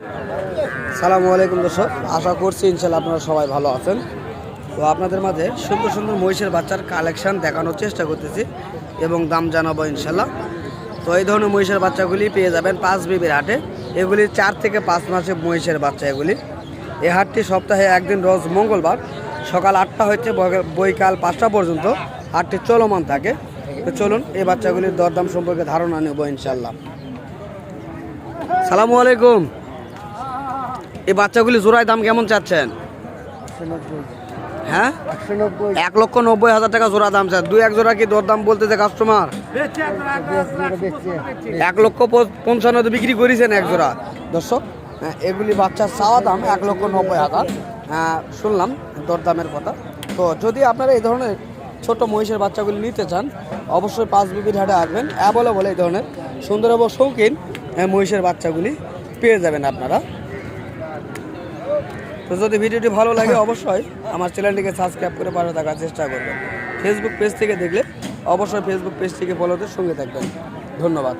সালামু আলাইকুম দর্শক, আশা করছি ইনশাল্লাহ আপনারা সবাই ভালো আছেন। তো আপনাদের মাঝে সুন্দর সুন্দর মহিষের বাচ্চার কালেকশন দেখানোর চেষ্টা করতেছি এবং দাম জানাবো ইনশাল্লাহ। তো এই ধরনের মহিষের বাচ্চাগুলি পেয়ে যাবেন পাঁচ বিবির হাটে। এগুলি 4 থেকে 5 মাসের মহিষের বাচ্চা। এগুলি এই হাটটি সপ্তাহে একদিন রোজ মঙ্গলবার সকাল 8টা হচ্ছে বৈকাল 5টা পর্যন্ত হাটটি চলমান থাকে। তো চলুন এই বাচ্চাগুলির দরদাম সম্পর্কে ধারণা নেব ইনশাল্লাহ। সালামু আলাইকুম। এই বাচ্চাগুলি জোড়ায় দাম কেমন চাচ্ছেন? হ্যাঁ, 1,90,000 টাকা জোড়া দাম চায়। 2-1 জোড়া কি দরদাম বলতেছে কাস্টমার? 1,55,000 বিক্রি করেছেন এক জোড়া। দর্শক, এগুলি বাচ্চার চাওয়া দাম 1,90,000। শুনলাম দরদামের কথা। তো যদি আপনারা এই ধরনের ছোট মহিষের বাচ্চাগুলি নিতে চান, অবশ্যই 5 বিবির হাটে আসবেন। অ্যাভেলেবল এই ধরনের সুন্দর এবং শৌখিন মহিষের বাচ্চাগুলি পেয়ে যাবেন আপনারা। তো যদি ভিডিওটি ভালো লাগে অবশ্যই আমার চ্যানেলটিকে সাবস্ক্রাইব করে পাশে থাকার চেষ্টা করবেন। ফেসবুক পেজ থেকে দেখলে অবশ্যই ফেসবুক পেজটিকে ফলোতে সঙ্গে থাকবেন। ধন্যবাদ।